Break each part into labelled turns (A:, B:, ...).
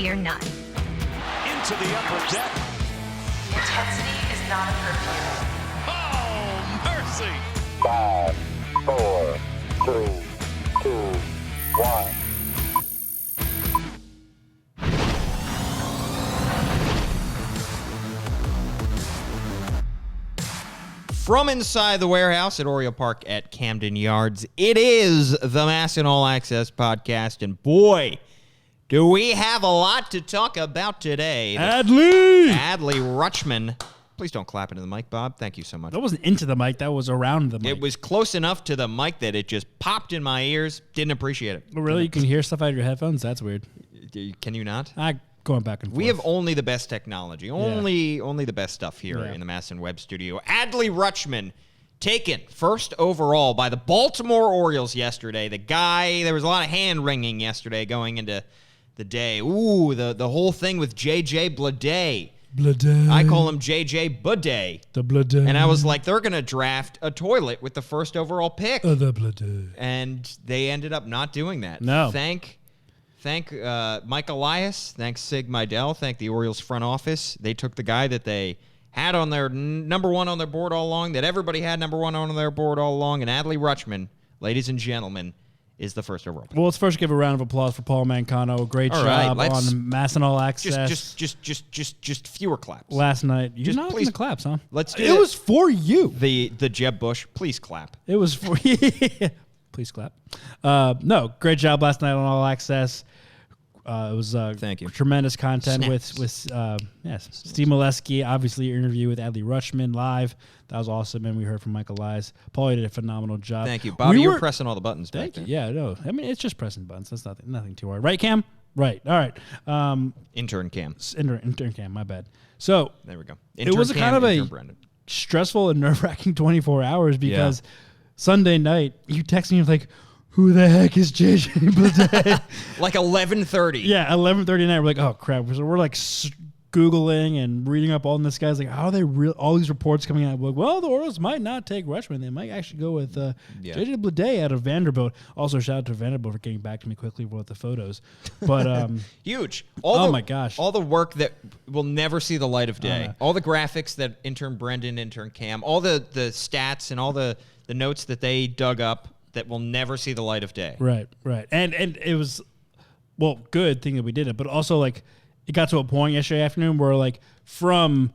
A: fear none.
B: Into the upper deck.
C: Intensity is not a perfume.
B: Oh, mercy.
D: 5, 4, 3, 2, 1.
E: From inside the warehouse at Oriole Park at Camden Yards, it is the MASN All Access podcast, and boy, do we have a lot to talk about today.
F: Adley!
E: Rutschman. Please don't clap into the mic, Bob. Thank you so much.
F: That wasn't into the mic. That was around the mic.
E: It was close enough to the mic that it just popped in my ears. Didn't appreciate it.
F: Oh, really? You can hear stuff out of your headphones? That's weird.
E: Can you not?
F: Going back and forth.
E: We have only the best technology, only the best stuff here in the MASN Web Studio. Adley Rutschman, taken first overall by the Baltimore Orioles yesterday. There was a lot of hand-wringing yesterday going into the day. Ooh, the whole thing with J.J. Bleday. I call him J.J. Buday.
F: The Bleday.
E: And I was like, they're going to draft a toilet with the first overall pick.
F: The Bleday.
E: And they ended up not doing that.
F: No.
E: Thank Mike Elias. Thanks Sig Meidel. Thank the Orioles front office. They took the guy that they had on their number one on their board all along, that everybody had number one on their board all along, and Adley Rutschman, ladies and gentlemen, is the first overall pick.
F: Well, let's first give a round of applause for Paul Mancano. Great job on MASN All Access.
E: Just fewer claps.
F: Last night. You're
E: Just
F: not
E: please,
F: the claps, huh?
E: Let's do
F: it. Was for you.
E: The Jeb Bush, please clap.
F: It was for you. Please clap. No, great job last night on All Access. It was
E: Thank you.
F: Tremendous content with Steve Molesky. Obviously, your interview with Adley Rutschman live. That was awesome, and we heard from Michael Elias. Paul did a phenomenal job.
E: Thank you, Bobby. You're pressing all the buttons back there.
F: Yeah, no. I mean, it's just pressing buttons. That's nothing too hard, right, Cam? Right. All right.
E: Intern Cam.
F: Intern Cam. My bad. So
E: there we go.
F: It was kind of a stressful and nerve-wracking 24 hours because Sunday night you text me like, who the heck is JJ Bleday?
E: Like 11:30.
F: Yeah, 11:30 night. We're like, oh crap. So we're like Googling and reading up on this guy's like, how are they real? All these reports coming out. Like, well, the Orioles might not take Rutschman. They might actually go with JJ Bleday out of Vanderbilt. Also, shout out to Vanderbilt for getting back to me quickly with the photos. But
E: huge.
F: My gosh.
E: All the work that will never see the light of day. All the graphics that intern Brendan, intern Cam, all the stats and all the notes that they dug up that will never see the light of day.
F: Right. And it was, good thing that we did it, but also like it got to a point yesterday afternoon where like from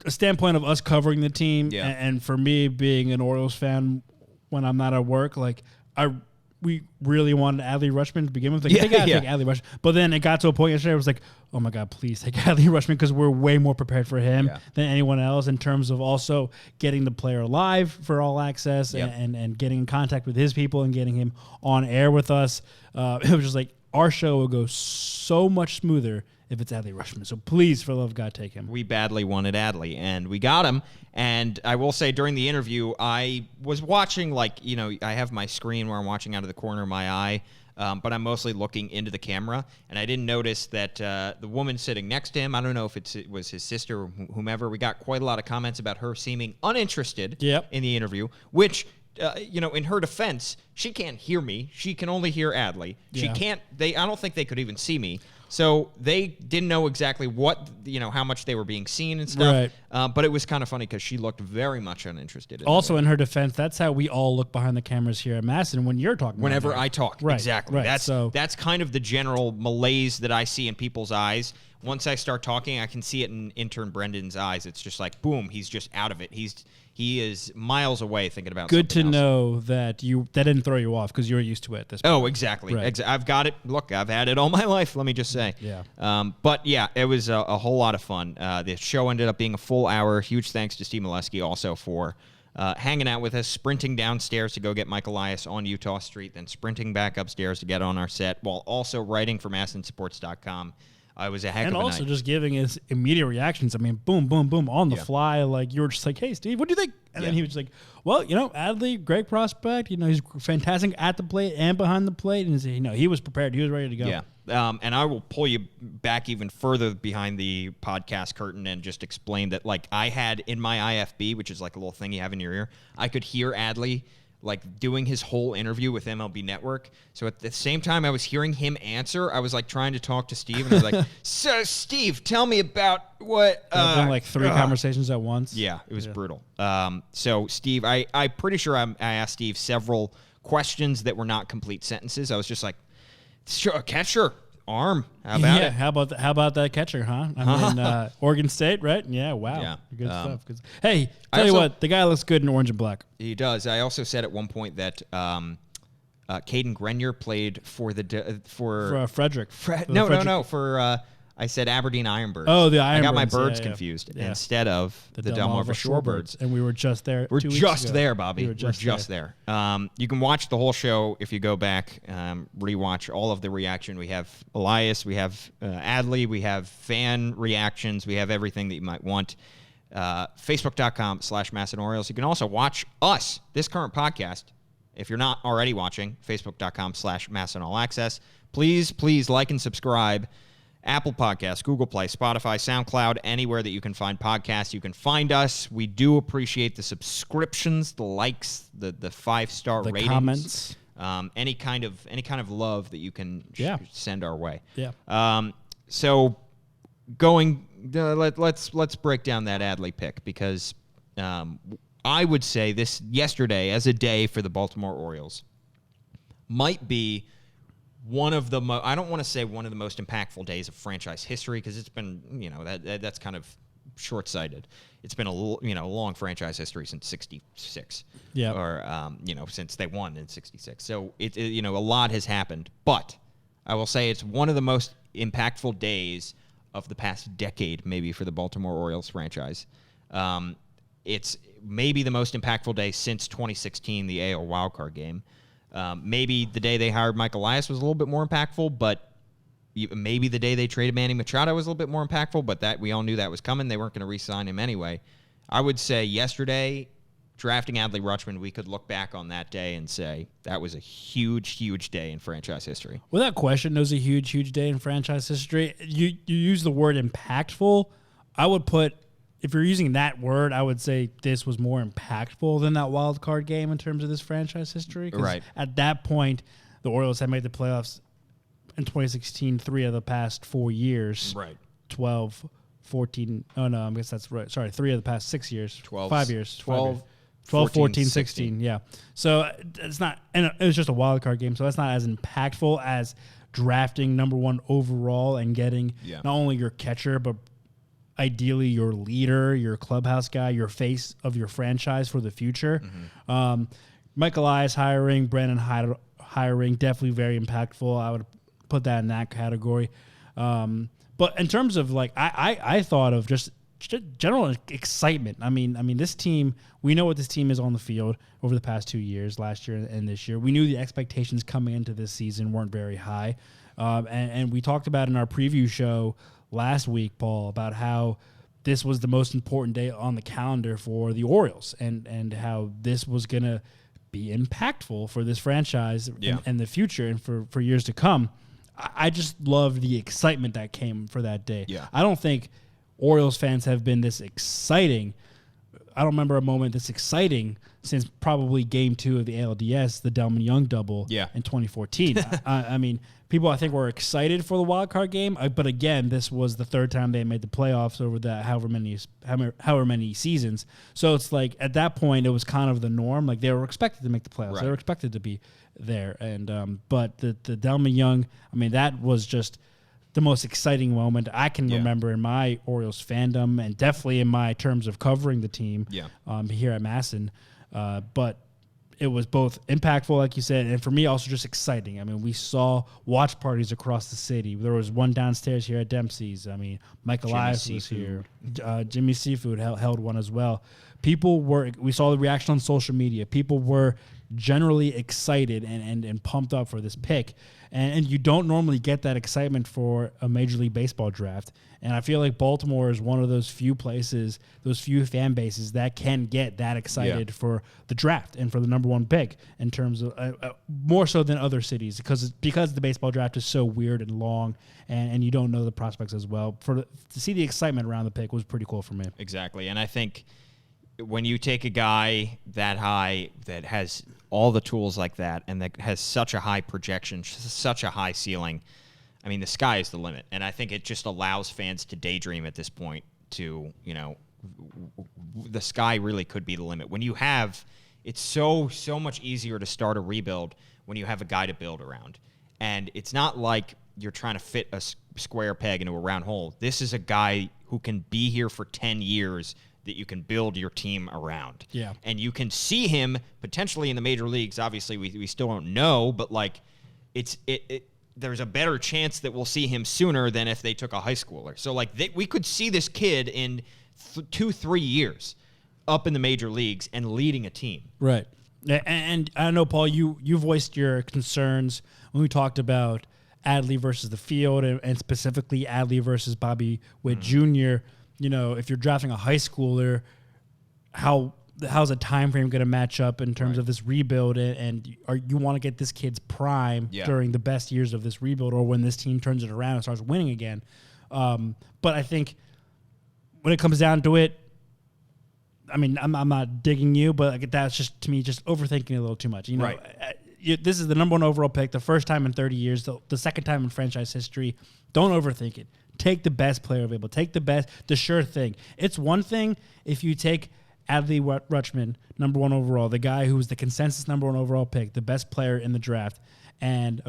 F: a standpoint of us covering the team and for me being an Orioles fan when I'm not at work, like we really wanted Adley Rutschman to begin with. Like, they got to take Adley Rutschman. But then it got to a point yesterday where it was like, oh, my God, please take Adley Rutschman because we're way more prepared for him than anyone else in terms of also getting the player live for All Access and getting in contact with his people and getting him on air with us. It was just like our show will go so much smoother if it's Adley Rutschman. So please, for the love of God, take him.
E: We badly wanted Adley, and we got him. And I will say during the interview, I was watching, I have my screen where I'm watching out of the corner of my eye, but I'm mostly looking into the camera. And I didn't notice that the woman sitting next to him, I don't know if it was his sister or whomever, we got quite a lot of comments about her seeming uninterested in the interview, which... in her defense, she can't hear me. She can only hear Adley. She can't. I don't think they could even see me. So they didn't know exactly what, how much they were being seen and stuff.
F: Right.
E: But it was kind of funny because she looked very much uninterested.
F: Also, in her defense, that's how we all look behind the cameras here at MASN when you're talking.
E: Whenever I talk,
F: right.
E: Exactly.
F: Right.
E: That's kind of the general malaise that I see in people's eyes. Once I start talking, I can see it in intern Brendan's eyes. It's just like, boom, he's just out of it. He is miles away thinking about
F: Good to
E: something else.
F: know that that didn't throw you off because you were used to it at this point.
E: Oh, exactly.
F: Right.
E: I've got it. Look, I've had it all my life, let me just say.
F: Yeah.
E: But, yeah, it was a whole lot of fun. The show ended up being a full hour. Huge thanks to Steve Molesky also for hanging out with us, sprinting downstairs to go get Mike Elias on Utah Street, then sprinting back upstairs to get on our set while also writing for MASNsports.com. It was a heck of a night.
F: And also just giving his immediate reactions. I mean, boom, boom, boom, on the fly. Like, you were just like, hey, Steve, what do you think? And then he was just like, well, Adley, great prospect. He's fantastic at the plate and behind the plate. And, he was prepared. He was ready to go.
E: Yeah. And I will pull you back even further behind the podcast curtain and just explain that, I had in my IFB, which is like a little thing you have in your ear, I could hear Adley like doing his whole interview with MLB Network. So at the same time I was hearing him answer, I was like trying to talk to Steve, and I was like, "So Steve, tell me about what."
F: Like 3 conversations at once.
E: Yeah, it was brutal. So Steve, I'm pretty sure I asked Steve several questions that were not complete sentences. I was just like, "Sure, catcher, arm, how about it?"
F: How about that catcher, huh? I mean, Oregon State, right? Yeah, wow.
E: Yeah.
F: Good stuff. Hey, tell you what, the guy looks good in orange and black.
E: He does. I also said at one point that Caden Grenier played for
F: For Frederick.
E: For I said Aberdeen Ironbirds.
F: Oh, the Ironbirds.
E: I got my birds confused instead of the Delmarva Shorebirds.
F: And we were just there.
E: We're
F: 2 weeks
E: just
F: ago.
E: there, Bobby.
F: We're just
E: there. You can watch the whole show if you go back, rewatch all of the reaction. We have Elias, we have Adley, we have fan reactions, we have everything that you might want. Facebook.com/MASN Orioles. You can also watch us, this current podcast, if you're not already watching. Facebook.com/MASN All Access. Please like and subscribe. Apple Podcasts, Google Play, Spotify, SoundCloud, anywhere that you can find podcasts, you can find us. We do appreciate the subscriptions, the likes, the 5-star ratings,
F: comments,
E: any kind of love that you can send our way.
F: Yeah.
E: So going, let's break down that Adley pick, because I would say this yesterday as a day for the Baltimore Orioles might be one of the I don't want to say one of the most impactful days of franchise history, because it's been, that's kind of short-sighted. It's been a long franchise history since '66.
F: Yeah.
E: Or since they won in '66. So it a lot has happened, but I will say it's one of the most impactful days of the past decade, maybe, for the Baltimore Orioles franchise. It's maybe the most impactful day since 2016, the AL wildcard game. Maybe the day they hired Mike Elias was a little bit more impactful, but maybe the day they traded Manny Machado was a little bit more impactful, but that we all knew that was coming. They weren't going to re-sign him anyway. I would say yesterday, drafting Adley Rutschman, we could look back on that day and say that was a huge, huge day in franchise history.
F: Without question, it was a huge, huge day in franchise history. You use the word impactful. I would put, if you're using that word, I would say this was more impactful than that wild card game in terms of this franchise history.
E: Right.
F: At that point, the Orioles had made the playoffs in 2016, 3 of the past 4 years.
E: Right.
F: 12, 14. Oh, no, I guess that's right. Sorry, 3 of the past 6 years. 5 years.
E: 12,
F: 14, 16. Yeah. So it's not, and it was just a wild card game, so that's not as impactful as drafting number 1 overall and getting not only your catcher, but ideally your leader, your clubhouse guy, your face of your franchise for the future. Mm-hmm. Mike Elias hiring, Brandon hiring, definitely very impactful. I would put that in that category. But in terms of I thought of just general excitement. I mean, this team, we know what this team is on the field over the past 2 years, last year and this year. We knew the expectations coming into this season weren't very high. And we talked about in our preview show last week, Paul, about how this was the most important day on the calendar for the Orioles and how this was going to be impactful for this franchise and the future and for years to come. I just love the excitement that came for that day.
E: Yeah.
F: I don't think Orioles fans have been this exciting. I don't remember a moment this exciting since probably Game 2 of the ALDS, the Delman Young double in 2014. I mean, people I think were excited for the wild card game, but again, this was the 3rd time they made the playoffs over that however many seasons. So it's like at that point it was kind of the norm. Like they were expected to make the playoffs. Right. They were expected to be there. And but the Delman Young, I mean, that was just the most exciting moment I can remember in my Orioles fandom, and definitely in my terms of covering the team here at MASN. But it was both impactful, like you said, and for me also just exciting. I mean, we saw watch parties across the city. There was one downstairs here at Dempsey's. I mean, Mike Elias was here. Jimmy Seafood held one as well. We saw the reaction on social media. People were generally excited and pumped up for this pick. And you don't normally get that excitement for a Major League Baseball draft. And I feel like Baltimore is one of those few places, those few fan bases that can get that excited for the draft and for the number 1 pick in terms of more so than other cities because the baseball draft is so weird and long and you don't know the prospects as well. To see the excitement around the pick was pretty cool for me.
E: Exactly. And I think when you take a guy that high that has all the tools like that and that has such a high projection, such a high ceiling, I mean, the sky is the limit. And I think it just allows fans to daydream at this point to, the sky really could be the limit. When you have, it's so much easier to start a rebuild when you have a guy to build around. And it's not like you're trying to fit a square peg into a round hole. This is a guy who can be here for 10 years that you can build your team around.
F: Yeah.
E: And you can see him potentially in the major leagues. Obviously, we still don't know, but like there's a better chance that we'll see him sooner than if they took a high schooler. So like we could see this kid in 2-3 years up in the major leagues and leading a team.
F: Right. And I know, Paul, you voiced your concerns when we talked about Adley versus the field and specifically Adley versus Bobby Witt Jr. If you're drafting a high schooler, how's a time frame going to match up in terms of this rebuild? And you want to get this kid's prime during the best years of this rebuild or when this team turns it around and starts winning again. But I think when it comes down to it, I mean, I'm not digging you, but that's just, to me, just overthinking a little too much. This is the number 1 overall pick, the first time in 30 years, the second time in franchise history. Don't overthink it. Take the best player available. Take the sure thing. It's one thing if you take Adley Rutschman, number 1 overall, the guy who was the consensus number 1 overall pick, the best player in the draft, and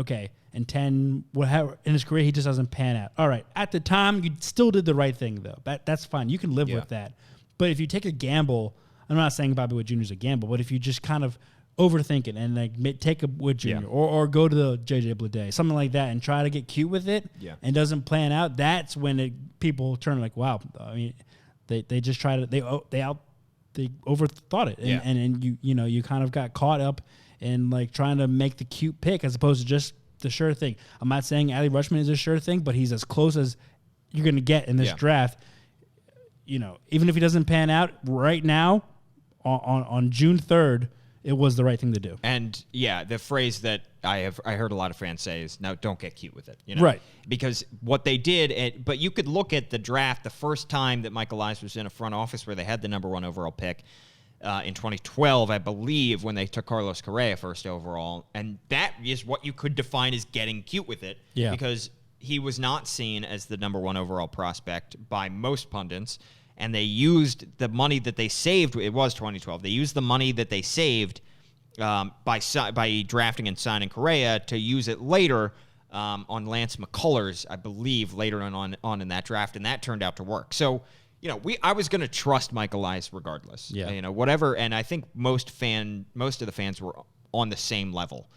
F: in 10, whatever, in his career, he just doesn't pan out. All right, at the time, you still did the right thing, though. That's fine. You can live with that. But if you take a gamble, I'm not saying Bobby Witt Jr. is a gamble, but if you just kind of overthink it and like take a Witt Jr. Or go to the JJ Bleday, something like that, and try to get cute with it, and doesn't plan out, that's when people turn like, wow. I mean, they just try to they overthought it, and you kind of got caught up in like trying to make the cute pick as opposed to just the sure thing. I'm not saying Adley Rutschman is a sure thing, but he's as close as you're going to get in this draft. Even if he doesn't pan out right now, on June 3rd, it was the right thing to do. And
E: the phrase that I heard a lot of fans say is, "Now don't get cute with it,"
F: right?
E: Because what they did, but you could look at the draft the first time that Michael Eisner was in a front office where they had the number 1 overall pick in 2012, I believe, when they took Carlos Correa first overall, and that is what you could define as getting cute with it, because he was not seen as the number 1 overall prospect by most pundits. And they used the money that they saved. It was 2012. They used the money that they saved by drafting and signing Correa to use it later on Lance McCullers, I believe, later on in that draft, and that turned out to work. So, I was going to trust Michael Eisner regardless. Whatever. And I think most of the fans were on the same level.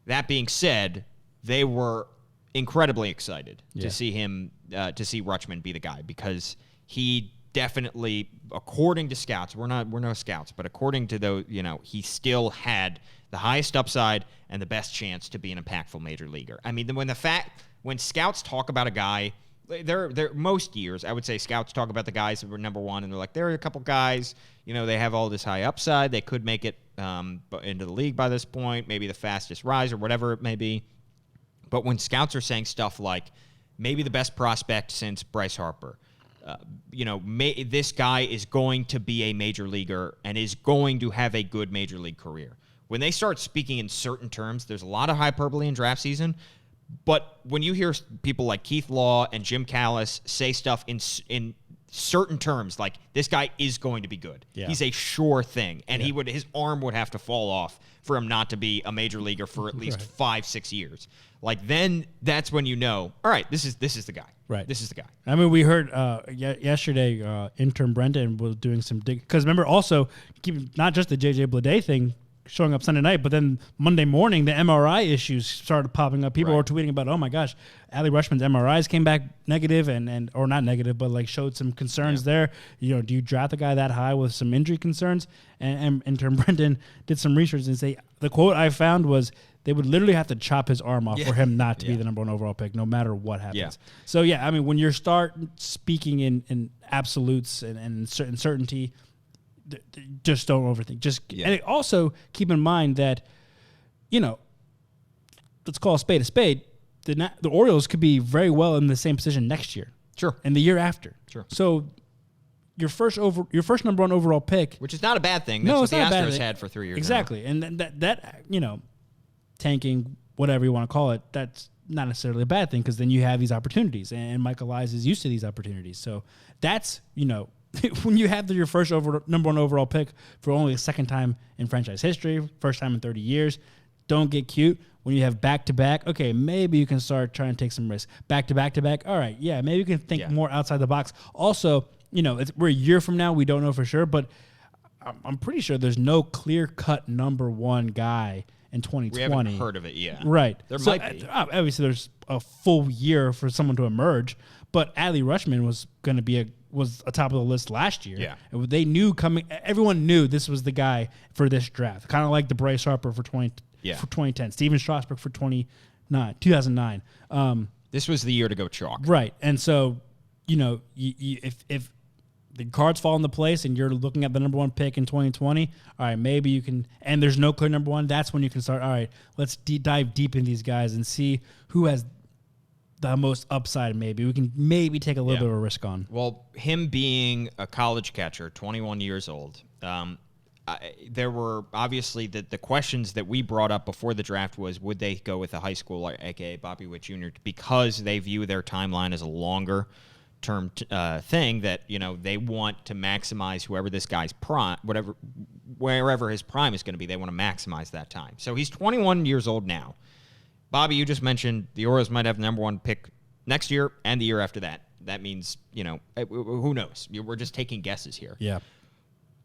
E: That being said, they were incredibly excited to see him, to see Rutschman be the guy, because he definitely, according to scouts, we're no scouts, but according to those, he still had the highest upside and the best chance to be an impactful major leaguer. I mean, when scouts talk about a guy, they're most years, I would say scouts talk about the guys that were number 1, and they're like, there are a couple guys, they have all this high upside, they could make it into the league by this point, maybe the fastest rise or whatever it may be. But when scouts are saying stuff like, maybe the best prospect since Bryce Harper, this guy is going to be a major leaguer and is going to have a good major league career. When they start speaking in certain terms, there's a lot of hyperbole in draft season, but when you hear people like Keith Law and Jim Callis say stuff in certain terms, like this guy is going to be good. He's a sure thing, and his arm would have to fall off for him not to be a major leaguer for at least 5-6 years. Like, then that's when all right, this is the guy.
F: Right.
E: This is the guy.
F: I mean, we heard yesterday intern Brendan was doing some dig. Because remember, also, not just the JJ Bleday thing showing up Sunday night, but then Monday morning, the MRI issues started popping up. People were tweeting about, oh my gosh, Adley Rutschman's MRIs came back negative or not negative, but like showed some concerns there. Do you draft a guy that high with some injury concerns? And intern Brendan did some research and say, the quote I found was, they would literally have to chop his arm off for him not to be the number 1 overall pick, no matter what happens. So, I mean, when you start speaking in absolutes and certainty, just don't overthink. And also keep in mind that, let's call a spade a spade. The Orioles could be very well in the same position next year.
E: Sure.
F: And the year after.
E: Sure.
F: So your first number one overall pick,
E: which is not a bad thing. That's
F: no,
E: what
F: it's
E: the
F: not a bad
E: Astros
F: thing.
E: had for 3 years.
F: Exactly, and that tanking, whatever you want to call it, that's not necessarily a bad thing because then you have these opportunities, and Michael Elias is used to these opportunities. So that's when you have your first number one overall pick for only the second time in franchise history, first time in 30 years, don't get cute. When you have back-to-back, okay, maybe you can start trying to take some risks. Back-to-back-to-back, all right, yeah, maybe you can think more outside the box. Also, we're a year from now, we don't know for sure, but I'm pretty sure there's no clear-cut number one guy in 2020.
E: We haven't heard of it yet.
F: Right.
E: There might be.
F: Obviously, there's a full year for someone to emerge, but Adley Rutschman was going to be was atop of the list last year.
E: Yeah.
F: And they knew everyone knew this was the guy for this draft, kind of like the Bryce Harper for 2010, Steven Strasburg for 2009.
E: This was the year to go chalk.
F: Right. And so, if the cards fall into place and you're looking at the number one pick in 2020, all right, maybe you can, and there's no clear number one, that's when you can start, all right, let's dive deep in these guys and see who has the most upside. Maybe we can take a little bit of a risk on.
E: Well, him being a college catcher, 21 years old, there were obviously the questions that we brought up before the draft was, would they go with a high schooler, a.k.a. Bobby Witt Jr., because they view their timeline as a longer term thing that, they want to maximize whoever this guy's prime, wherever his prime is going to be, they want to maximize that time. So he's 21 years old now. Bobby, you just mentioned the Orioles might have the number one pick next year and the year after that. That means, who knows? We're just taking guesses here.
F: Yeah.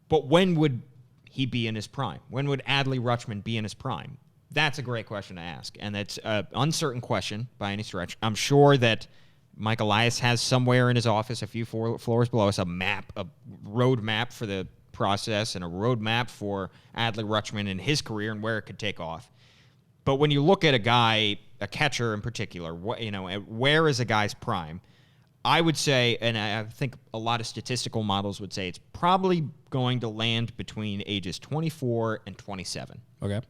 E: But when would he be in his prime? When would Adley Rutschman be in his prime? That's a great question to ask, and it's an uncertain question by any stretch. I'm sure that Mike Elias has somewhere in his office, a few floors below us, a road map for the process and a road map for Adley Rutschman and his career and where it could take off. But when you look at a catcher in particular, where is a guy's prime? I would say, and I think a lot of statistical models would say it's probably going to land between ages 24 and 27.
F: Okay.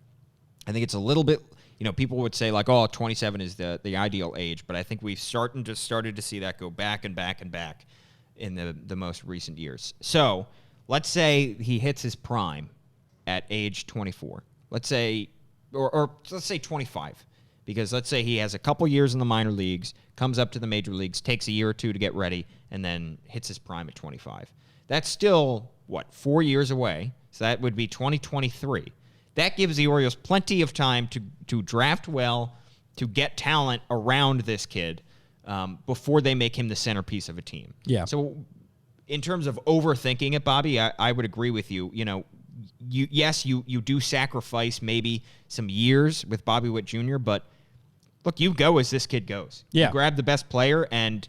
E: I think it's a little bit, people would say 27 is the ideal age, but I think we've started to see that go back and back and back in the most recent years. So let's say he hits his prime at age 24. Let's say, or let's say 25. Because let's say he has a couple years in the minor leagues, comes up to the major leagues, takes a year or two to get ready, and then hits his prime at 25. That's still, 4 years away? So that would be 2023. That gives the Orioles plenty of time to draft well, to get talent around this kid before they make him the centerpiece of a team.
F: Yeah.
E: So in terms of overthinking it, Bobby, I would agree with you. You do sacrifice maybe some years with Bobby Witt Jr., but look, you go as this kid goes.
F: Yeah.
E: You grab the best player, and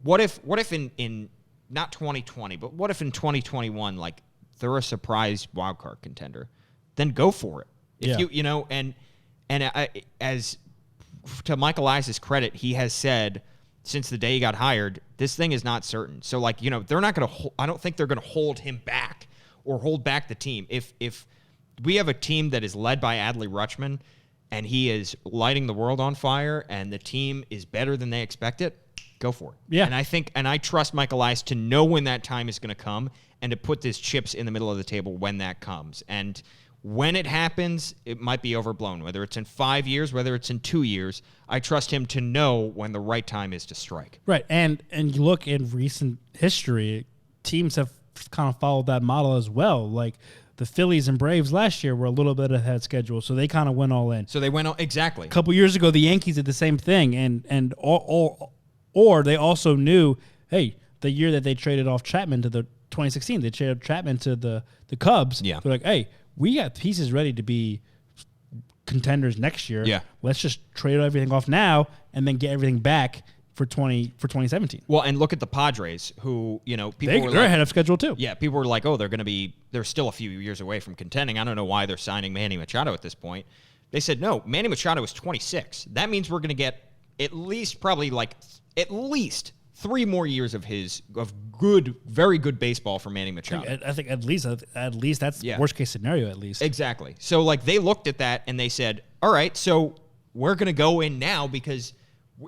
E: what if in not 2020, but what if in 2021, they're a surprise wild card contender? Then go for it. If as to Michael Elias' credit, he has said since the day he got hired, this thing is not certain. So they're not going to. I don't think they're going to hold him back or hold back the team. If we have a team that is led by Adley Rutschman and he is lighting the world on fire and the team is better than they expect it, go for it.
F: Yeah.
E: And I trust Mike Elias to know when that time is going to come and to put his chips in the middle of the table when that comes. And when it happens, it might be overblown, whether it's in 5 years, whether it's in 2 years. I trust him to know when the right time is to strike.
F: Right. And you look in recent history, teams have kind of followed that model as well. Like the Phillies and Braves last year were a little bit ahead of schedule, so they kind of went all in.
E: So they went all, exactly.
F: A couple years ago, the Yankees did the same thing, or they also knew, hey, the year that they traded off Chapman to the 2016, they traded Chapman to the Cubs.
E: Yeah.
F: They're like, hey, we got pieces ready to be contenders next year.
E: Yeah.
F: Let's just trade everything off now and then get everything back for 2017.
E: Well, and look at the Padres, who
F: they're ahead of schedule too.
E: Yeah, people were like, oh, they're still a few years away from contending. I don't know why they're signing Manny Machado at this point. They said, no, Manny Machado is 26. That means we're going to get at least 3 more years of very good baseball for Manny Machado.
F: I think at least that's worst case scenario at least.
E: Exactly. So they looked at that and they said, all right, so we're going to go in now because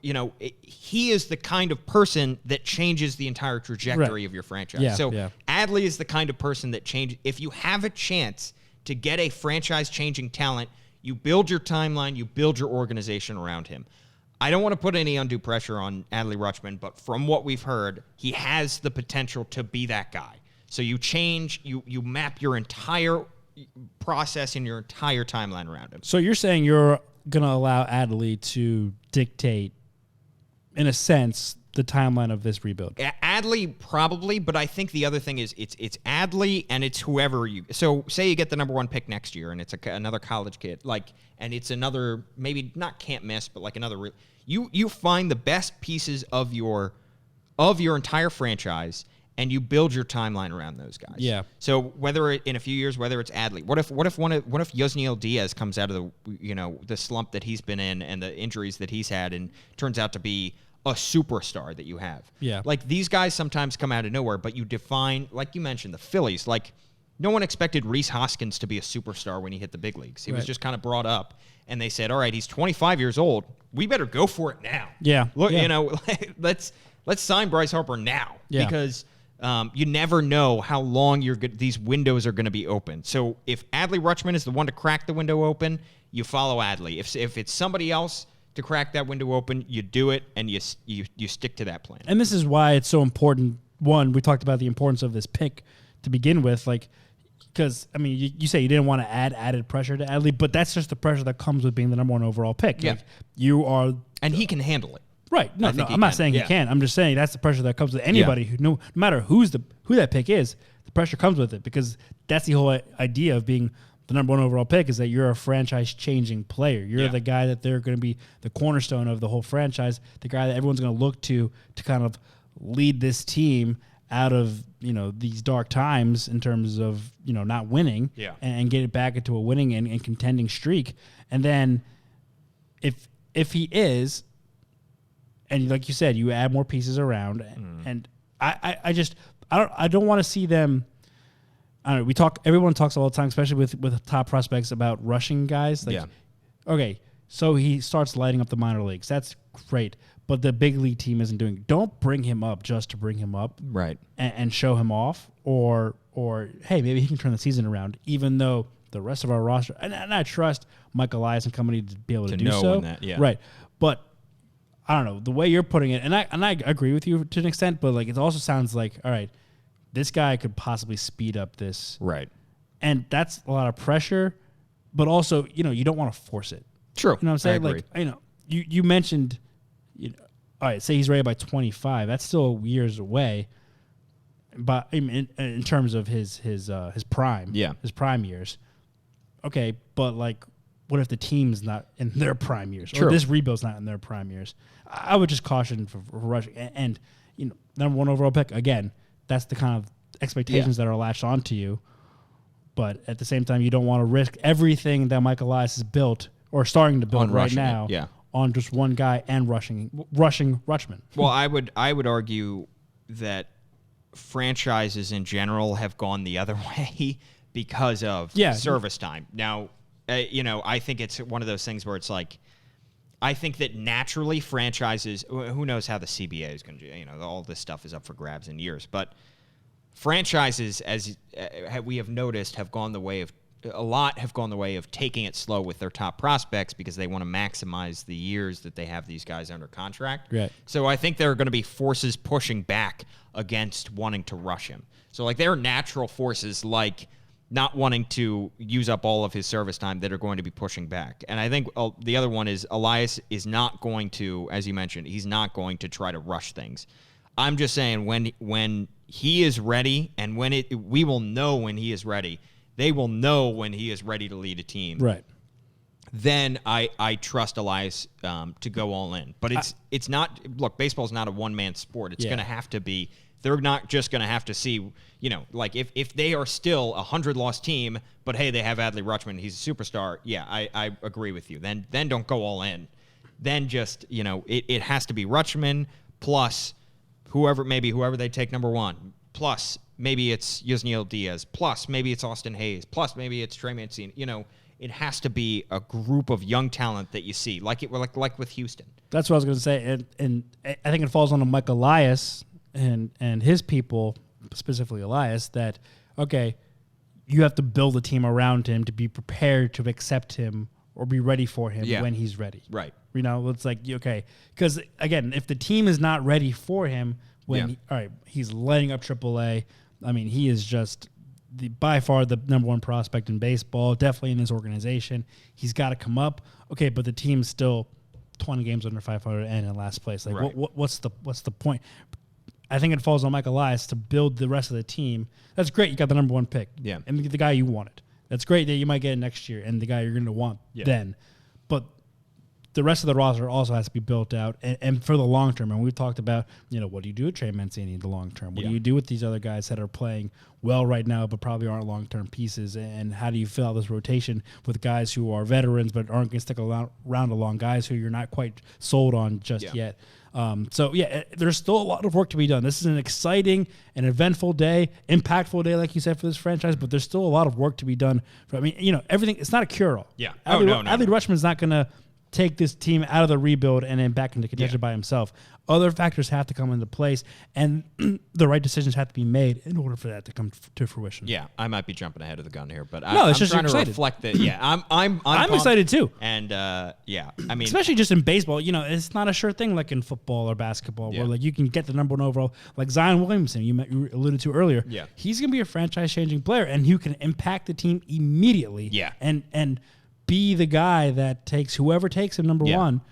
E: he is the kind of person that changes the entire trajectory of your franchise.
F: Yeah,
E: so
F: yeah.
E: Adley is the kind of person that if you have a chance to get a franchise-changing talent, you build your timeline, you build your organization around him. I don't want to put any undue pressure on Adley Rutschman, but from what we've heard, he has the potential to be that guy. So you map your entire process and your entire timeline around him.
F: So you're saying you're going to allow Adley to dictate, in a sense, the timeline of this rebuild?
E: Adley probably, but I think the other thing is it's Adley and it's whoever you. So say you get the number 1 pick next year and it's another college kid, and it's another, maybe not can't miss, but another. You find the best pieces of your entire franchise and you build your timeline around those guys.
F: Yeah.
E: So whether in a few years, whether it's Adley, what if Yosniel Diaz comes out of the slump that he's been in and the injuries that he's had and turns out to be a superstar that you have.
F: Yeah.
E: These guys sometimes come out of nowhere, but you define, like you mentioned, the Phillies. No one expected Rhys Hoskins to be a superstar when he hit the big leagues. He was just kind of brought up, and they said, all right, he's 25 years old. We better go for it now.
F: Yeah.
E: Look,
F: yeah.
E: Let's sign Bryce Harper now.
F: Yeah.
E: Because you never know how long these windows are going to be open. So if Adley Rutschman is the one to crack the window open, you follow Adley. If it's somebody else to crack that window open, you do it, and you stick to that plan.
F: And this is why it's so important. One, we talked about the importance of this pick to begin with, because, you say you didn't want to add added pressure to Adley, but that's just the pressure that comes with being the number 1 overall pick.
E: Yeah.
F: You are...
E: And he can handle it.
F: Right. No, I'm not saying he can't. I'm just saying that's the pressure that comes with anybody who, no matter who that pick is, the pressure comes with it, because that's the whole idea of being the number 1 overall pick, is that you're a franchise-changing player. You're the guy that they're going to be the cornerstone of the whole franchise, the guy that everyone's going to look to kind of lead this team out of these dark times in terms of not winning, and get it back into a winning and contending streak. And then if he is, and like you said, you add more pieces around, and I don't want to see them. I don't know. Everyone talks all the time, especially with top prospects, about rushing guys. Okay, so he starts lighting up the minor leagues. That's great, but the big league team isn't doing it. Don't bring him up just to bring him up,
E: right?
F: And show him off, or hey, maybe he can turn the season around. Even though the rest of our roster, and I trust Mike Elias and company to be able to do so, right? But I don't know the way you're putting it, and I agree with you to an extent, but it also sounds like, all right, this guy could possibly speed up this.
E: Right.
F: And that's a lot of pressure, but also, you don't want to force it.
E: True.
F: You know what I'm saying?
E: I agree.
F: You mentioned, all right, say he's ready by 25. That's still years away. But in terms of his prime.
E: Yeah.
F: His prime years. Okay, but what if the team's not in their prime years?
E: True.
F: Or this rebuild's not in their prime years? I would just caution for rushing. And number 1 overall pick, again, that's the kind of expectations that are latched onto you. But at the same time, you don't want to risk everything that Mike Elias has built or starting to build right now on just one guy and rushing Rutschman.
E: Well, I would argue that franchises in general have gone the other way because of service time. Now, I think it's one of those things where it's I think that naturally franchises, who knows how the CBA is going to do, all this stuff is up for grabs in years, but franchises, as we have noticed, have gone the way of taking it slow with their top prospects because they want to maximize the years that they have these guys under contract.
F: Right.
E: So I think there are going to be forces pushing back against wanting to rush him. So there are natural forces not wanting to use up all of his service time that are going to be pushing back. And I think the other one is Elias is not going to, as you mentioned, he's not going to try to rush things. I'm just saying when he is ready, and we will know when he is ready. They will know when he is ready to lead a team.
F: Right.
E: Then I trust Elias to go all in. But it's not. Look, baseball's not a one-man sport. It's going to have to be. They're not just going to have to see, if they are still a 100-loss team, but hey, they have Adley Rutschman, he's a superstar. Yeah, I agree with you. Then don't go all in. Then just, it has to be Rutschman plus whoever they take number 1, plus maybe it's Yosniel Diaz, plus maybe it's Austin Hayes, plus maybe it's Trey Mancini. It has to be a group of young talent that you see, like with Houston.
F: That's what I was going to say, and I think it falls on Mike Elias and his people, specifically Elias, that okay, you have to build a team around him to be prepared to accept him or be ready for him when he's ready.
E: Right.
F: You know, it's like okay, because again, if the team is not ready for him when he's lighting up AAA. I mean, he is just by far the number one prospect in baseball, definitely in this organization. He's got to come up. Okay, but the team's still 20 games under 500 and in last place. Like, what's the point? I think it falls on Mike Elias to build the rest of the team. That's great. You got the number one pick.
E: Yeah.
F: And the guy you wanted. That's great that you might get it next year and the guy you're going to want then. But the rest of the roster also has to be built out and for the long term. And we've talked about, what do you do with Trey Mancini in the long term? What do you do with these other guys that are playing well right now but probably aren't long-term pieces? And how do you fill out this rotation with guys who are veterans but aren't going to stick around along, guys who you're not quite sold on just yet? There's still a lot of work to be done. This is an exciting and eventful day, impactful day, like you said, for this franchise, but there's still a lot of work to be done. Everything, it's not a cure-all.
E: Yeah.
F: Adley Rutschman's not going to take this team out of the rebuild and then back into contention by himself. Other factors have to come into place, and the right decisions have to be made in order for that to come to fruition.
E: Yeah, I might be jumping ahead of the gun here, but
F: I'm
E: just
F: just
E: trying
F: excited.
E: to reflect that. Yeah, I'm
F: excited too.
E: And I mean,
F: especially just in baseball, it's not a sure thing like in football or basketball where like you can get the number one overall. Like Zion Williamson, you alluded to earlier.
E: Yeah,
F: he's going to be a franchise-changing player, and who can impact the team immediately.
E: Yeah,
F: and be the guy that takes whoever takes him number one.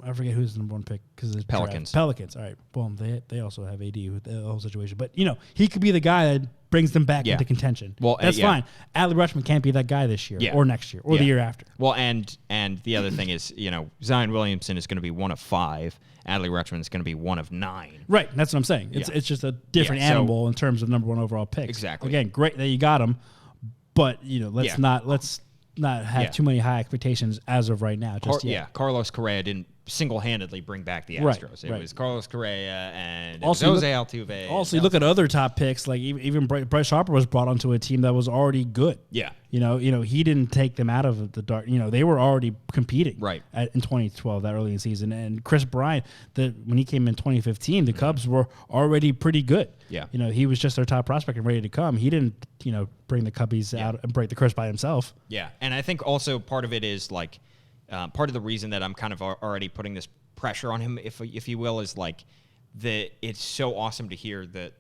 F: I forget who's the number one pick because it's
E: Pelicans.
F: Pelicans. All right. Well, they also have AD with the whole situation, but he could be the guy that brings them back into contention. Well, that's fine. Adley Rutschman can't be that guy this year or next year or the year after.
E: Well, and the other thing is, Zion Williamson is going to be one of 5. Adley Rutschman is going to be one of 9.
F: Right. That's what I'm saying. It's just a different animal in terms of number one overall picks.
E: Exactly.
F: Again, great that you got him, but let's not have too many high expectations as of right now.
E: Carlos Correa didn't single-handedly bring back the Astros. It was Carlos Correa and
F: also
E: Jose Altuve.
F: Also, you look at other top picks, like even Bryce Harper was brought onto a team that was already good.
E: Yeah.
F: He didn't take them out of the dark. They were already competing in 2012, that early in the season. And Chris Bryant, when he came in 2015, the Cubs were already pretty good.
E: Yeah.
F: He was just their top prospect and ready to come. He didn't, bring the Cubbies out and break the curse by himself.
E: Yeah. And I think also part of it is like, part of the reason that I'm kind of already putting this pressure on him, if you will, is like it's so awesome to hear that,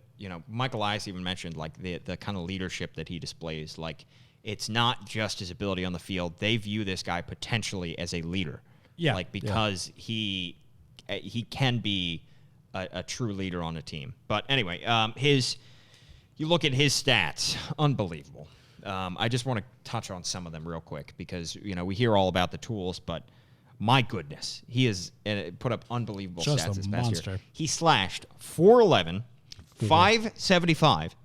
E: Michael Elias even mentioned like the kind of leadership that he displays. Like, it's not just his ability on the field. They view this guy potentially as a leader. Yeah. Like, because he can be a true leader on a team. But anyway, you look at his stats, unbelievable. I just want to touch on some of them real quick because, we hear all about the tools, but my goodness, he has put up unbelievable
F: just
E: stats this past
F: monster.
E: year. He slashed 411, 575,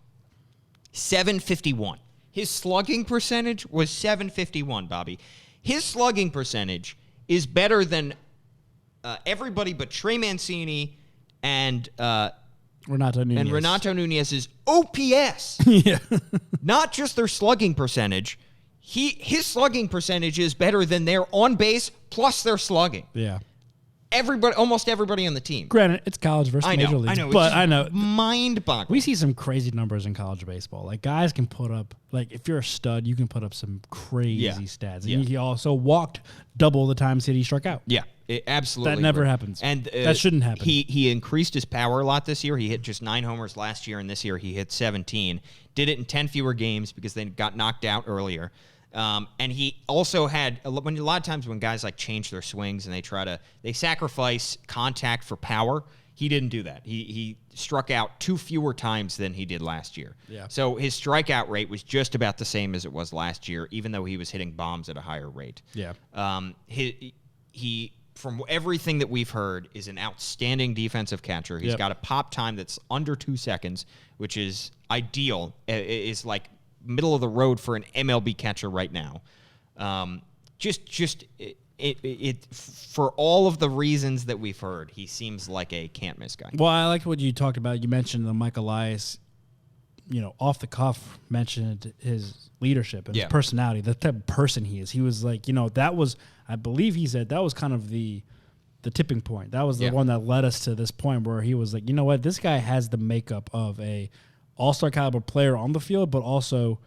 E: 751. His slugging percentage was 751, Bobby. His slugging percentage is better than everybody but Trey Mancini and
F: Renato Nunez.
E: And Renato Nunez's OPS. Not just their slugging percentage. His slugging percentage is better than their on base plus their slugging.
F: Yeah.
E: Almost everybody on the team.
F: Granted, it's college versus major league. I know.
E: Mind-boggling.
F: We see some crazy numbers in college baseball. Like, guys can put up, like, if you're a stud, you can put up some crazy stats. And he also walked double the times that he struck out.
E: Yeah, absolutely.
F: That never happens. And that shouldn't happen.
E: He increased his power a lot this year. He hit just 9 homers last year, and this year he hit 17. Did it in 10 fewer games because they got knocked out earlier. And he also had a lot of times when guys like change their swings and they sacrifice contact for power. He didn't do that. He struck out 2 fewer times than he did last year.
F: Yeah.
E: So his strikeout rate was just about the same as it was last year, even though he was hitting bombs at a higher rate.
F: Yeah.
E: He from everything that we've heard is an outstanding defensive catcher. He's got a pop time that's under 2 seconds, which is ideal. Is like middle of the road for an MLB catcher right now. For all of the reasons that we've heard, he seems like a can't miss guy.
F: Well, I liked what you talked about. You mentioned the Mike Elias, off the cuff mentioned his leadership and his personality, the type of person he is. He was like, that was, I believe he said that was kind of the the tipping point. That was the one that led us to this point where he was like, you know what, this guy has the makeup of a all-star caliber player on the field, but also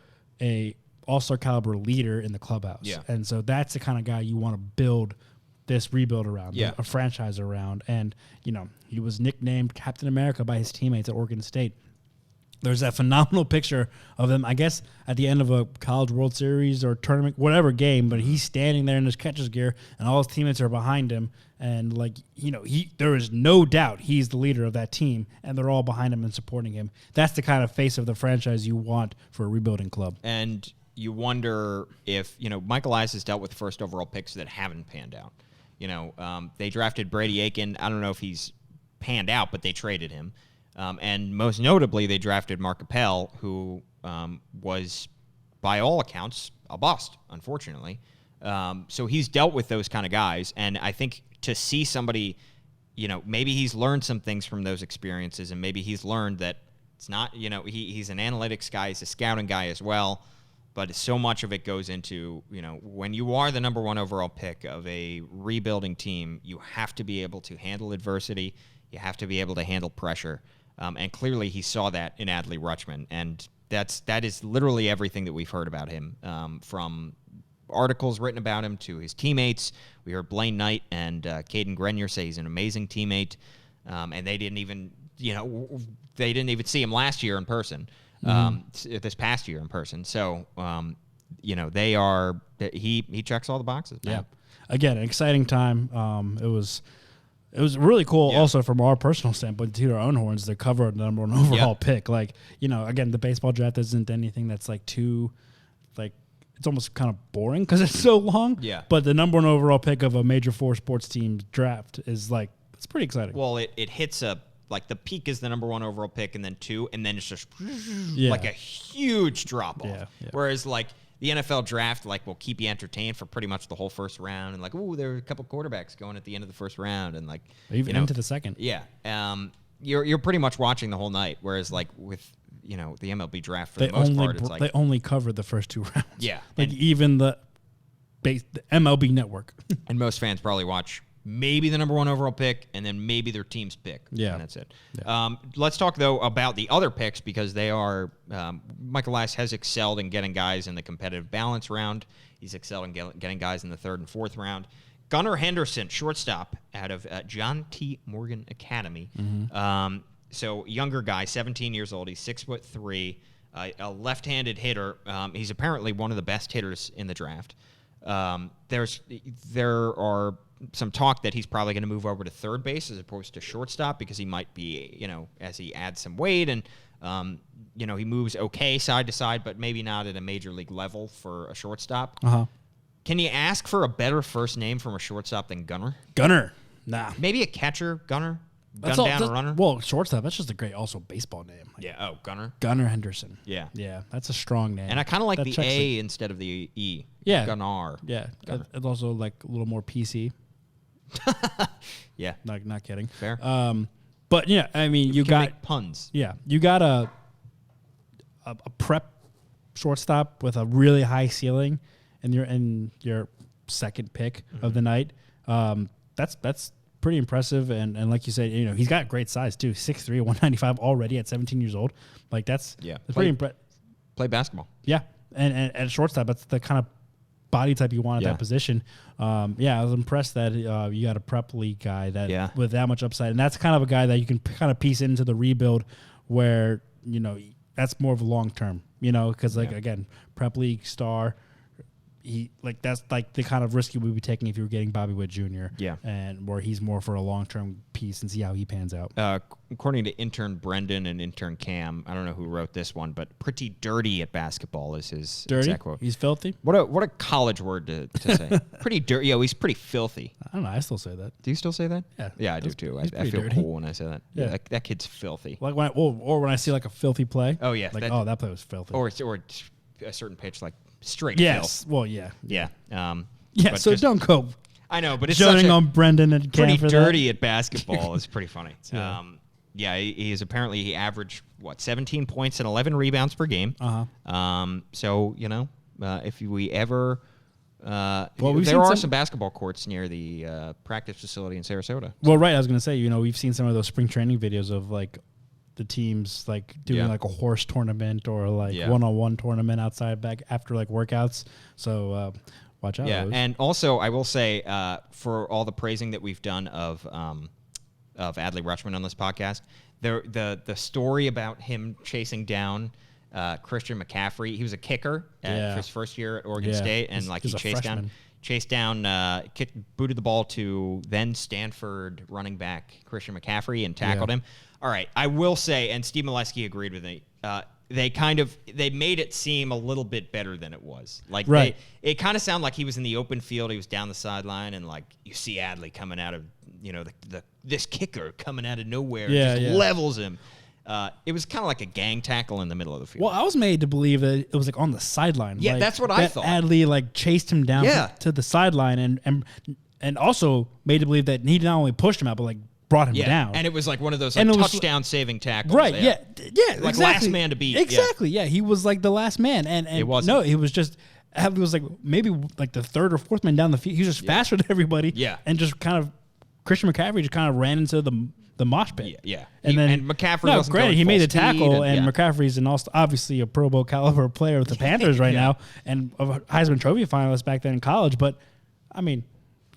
F: a all-star caliber leader in the clubhouse.
E: Yeah.
F: And so that's the kind of guy you want to build this rebuild around,
E: Yeah.
F: a franchise around. And, you know, he was nicknamed Captain America by his teammates at Oregon State. There's that phenomenal picture of him, I guess, at the end of a College World Series or tournament, whatever game, but he's standing there in his catcher's gear, and all his teammates are behind him. And, like, you know, there is no doubt he's the leader of that team, and they're all behind him and supporting him. That's the kind of face of the franchise you want for a rebuilding club.
E: And you wonder if, you know, Michael Elias has dealt with first overall picks that haven't panned out. You know, they drafted Brady Aiken. I don't know if he's panned out, but they traded him. And most notably, they drafted Mark Appel, who was, by all accounts, a bust, unfortunately. So he's dealt with those kind of guys. And I think to see somebody, you know, maybe he's learned some things from those experiences, and maybe he's learned that it's not, you know, he's an analytics guy, he's a scouting guy as well. But so much of it goes into, you know, when you are the number one overall pick of a rebuilding team, you have to be able to handle adversity. You have to be able to handle pressure. And clearly he saw that in Adley Rutschman. And that is literally everything that we've heard about him, from articles written about him to his teammates. We heard Blaine Knight and Caden Grenier say he's an amazing teammate. And they didn't even, you know, they didn't even see him last year in person. This past year in person. So, you know, he checks all the boxes. Man.
F: Yeah. Again, an exciting time. It was really cool also from our personal standpoint, to our own horns, to cover the number one overall pick. Like, you know, again, the baseball draft isn't anything that's like too, like, it's almost kind of boring because it's so long.
E: Yeah.
F: But the number one overall pick of a major four sports team draft is like, it's pretty exciting.
E: Well, it hits like the peak is the number one overall pick, and then 2, and then it's just like a huge drop off.
F: Yeah.
E: Whereas like the NFL draft, like, will keep you entertained for pretty much the whole first round, and like, ooh, there are a couple quarterbacks going at the end of the first round, and like
F: even into the second.
E: Yeah. You're pretty much watching the whole night. Whereas like with, you know, the MLB draft, for the most part, it's like
F: they only covered the first 2 rounds.
E: Yeah.
F: Like even the MLB network.
E: And most fans probably watch maybe the number one overall pick, and then maybe their team's pick.
F: Yeah.
E: And that's it.
F: Yeah.
E: Let's talk, though, about the other picks, because they are Michael Elias has excelled in getting guys in the competitive balance round. He's excelled in getting guys in the 3rd and 4th round. Gunnar Henderson, shortstop out of John T. Morgan Academy.
F: Mm-hmm.
E: So younger guy, 17 years old. He's 6'3", a left-handed hitter. He's apparently one of the best hitters in the draft. There are some talk that he's probably going to move over to third base as opposed to shortstop, because he might be, you know, as he adds some weight and, you know, he moves okay side to side, but maybe not at a major league level for a shortstop.
F: Uh-huh.
E: Can you ask for a better first name from a shortstop than Gunnar?
F: Gunnar. Nah.
E: Maybe a catcher, Gunnar?
F: That's
E: Gun down a runner?
F: Well, shortstop, that's just a great also baseball name. Like,
E: Yeah. Oh, Gunnar?
F: Gunnar Henderson.
E: Yeah.
F: Yeah, that's a strong name.
E: And I kind of like
F: That
E: the
F: checks
E: A instead of the E.
F: Yeah.
E: Gunnar.
F: Yeah,
E: Gunnar.
F: it's also like a little more PC.
E: Yeah.
F: Not kidding.
E: Fair.
F: But yeah, I mean, you
E: Can
F: got
E: make puns.
F: Yeah, you got a prep shortstop with a really high ceiling, and your second pick of the night. That's pretty impressive, and like you said, you know, he's got great size too. 6'3", 195 already at 17 years old. Like that's pretty impressive.
E: Play basketball.
F: Yeah, and at shortstop, that's the kind of body type you want at that position. I was impressed that you got a prep league guy that with that much upside, and that's kind of a guy that you can kind of piece into the rebuild where, you know, that's more of a long term, you know, because like again, prep league star. That's like the kind of risk you would be taking if you were getting Bobby Witt Jr.
E: Yeah.
F: And where he's more for a long-term piece and see how he pans out.
E: According to intern Brendan and intern Cam, I don't know who wrote this one, but pretty dirty at basketball is his
F: Dirty?
E: exact quote.
F: He's filthy?
E: What a college word to say. Pretty dirty. Yeah, he's pretty filthy.
F: I don't know. I still say that.
E: Do you still say that?
F: Yeah.
E: Yeah, I do too.
F: he's
E: I
F: pretty
E: feel
F: dirty.
E: cool when I say that.
F: Yeah.
E: That kid's filthy.
F: Like when I see like a filthy play.
E: Oh, yeah.
F: Like, that play was filthy.
E: Or a certain pitch, like straight
F: yes.
E: filth.
F: Well, yeah.
E: Yeah.
F: Yeah,
E: but
F: so
E: just-
F: don't go
E: I know, but it's
F: joning
E: such a
F: on Brendan and Cam
E: pretty
F: for
E: dirty at basketball. It's pretty funny.
F: Yeah.
E: He is apparently, he averaged 17 points and 11 rebounds per game.
F: Uh-huh.
E: So, you know, if we ever There are some basketball courts near the practice facility in Sarasota.
F: Well, right. I was going to say, we've seen some of those spring training videos of like the teams like doing like a horse tournament or like one-on-one tournament outside back after like workouts. So watch out.
E: Yeah, and also I will say for all the praising that we've done of Adley Rutschman on this podcast, the story about him chasing down Christian McCaffrey. He was a kicker for his first year at Oregon State, and like he chased down, booted the ball to then Stanford running back Christian McCaffrey and tackled him. All right, I will say, and Steve Molesky agreed with me. They made it seem a little bit better than it was. Like it kind of sounded like he was in the open field. He was down the sideline, and like you see Adley coming out of this kicker coming out of nowhere, levels him. It was kind of like a gang tackle in the middle of the field.
F: Well, I was made to believe that it was like on the sideline.
E: Yeah, that's what I thought.
F: Adley like chased him down to the sideline, and also made to believe that he not only pushed him out, but like brought him down.
E: And it was like one of those like touchdown saving tackles.
F: Right? Yeah.
E: Like
F: exactly.
E: last man to beat.
F: Exactly. Yeah. He was like the last man, and
E: it wasn't.
F: No, he was just. Adley was like maybe like the third or fourth man down the field. He was just faster than everybody.
E: Yeah.
F: And just kind of Christian McCaffrey just kind of ran into the mosh pit.
E: Yeah.
F: And then
E: McCaffrey wasn't
F: granted, he made the tackle, and
E: yeah.
F: McCaffrey's obviously a Pro Bowl caliber player with the Panthers right now, and a Heisman Trophy finalist back then in college. But I mean,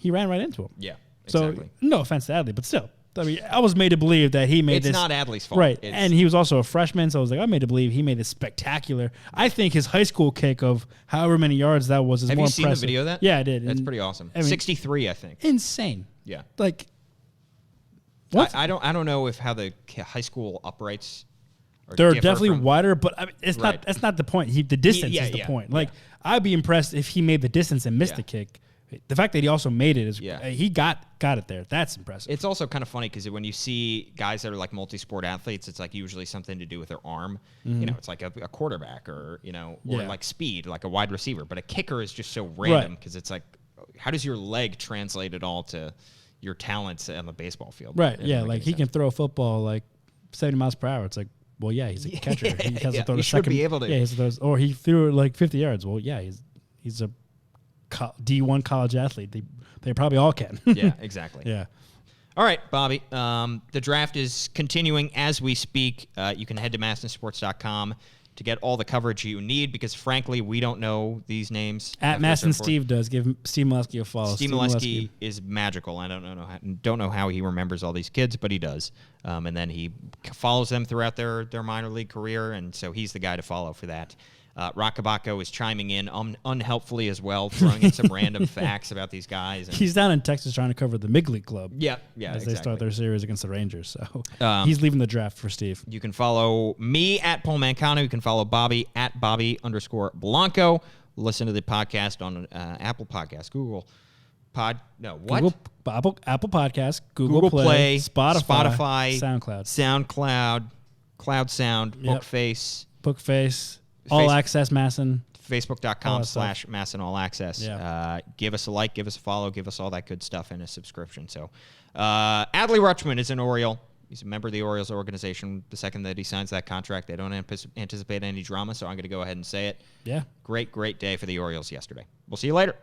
F: he ran right into him.
E: Yeah. Exactly.
F: So no offense to Adley, but still. I mean, I was made to believe that he made
E: it's
F: this.
E: It's not Adley's fault.
F: Right. And he was also a freshman, so I was like, I made to believe he made this spectacular. I think his high school kick of however many yards that was is
E: Have
F: more
E: you seen
F: impressive.
E: the video of that?
F: Yeah, I did.
E: That's pretty awesome. I mean, 63, I think.
F: Insane.
E: Yeah.
F: Like, what?
E: I don't know if how the high school uprights are
F: They're definitely wider, but I mean, it's
E: Right.
F: not. That's not the point. The distance is the point. Like, I'd be impressed if he made the distance and missed the kick. The fact that he also made it is he got it there. That's impressive.
E: It's also kind of funny because when you see guys that are like multi-sport athletes, it's like usually something to do with their arm. You know, it's like a quarterback or like speed, like a wide receiver. But a kicker is just so random because it's like, how does your leg translate at all to your talents on the baseball field?
F: Right. Yeah. Like he can throw a football like 70 miles per hour. It's like, well, yeah, he's a catcher. He has to throw the second.
E: Should be able to.
F: Yeah, he throws, or he threw it like 50 yards. Well, yeah, he's a D1 college athlete. They probably all can.
E: Yeah, exactly.
F: Yeah.
E: All right, Bobby. The draft is continuing as we speak. You can head to MASNsports.com to get all the coverage you need because, frankly, we don't know these names.
F: At MASN Steve does. Give Steve Molesky a follow.
E: Steve Molesky is magical. I don't know how he remembers all these kids, but he does. And then he follows them throughout their minor league career, and so he's the guy to follow for that. Rockabacco is chiming in unhelpfully as well, throwing in some random facts about these guys. And
F: he's down in Texas trying to cover the Mig League Club.
E: Yeah,
F: as they start their series against the Rangers. So he's leaving the draft for Steve.
E: You can follow me at Paul Mancano. You can follow Bobby at Bobby_Blanco. Listen to the podcast on Apple Podcasts, Google
F: Apple Podcasts, Google Play, Spotify,
E: SoundCloud, Cloud Sound,
F: Bookface. All Access MASN.
E: Facebook.com/MASN All Access.
F: Yeah.
E: Give us a like, give us a follow, give us all that good stuff and a subscription. So, Adley Rutschman is an Oriole. He's a member of the Orioles organization. The second that he signs that contract, they don't anticipate any drama, so I'm going to go ahead and say it.
F: Yeah.
E: Great day for the Orioles yesterday. We'll see you later.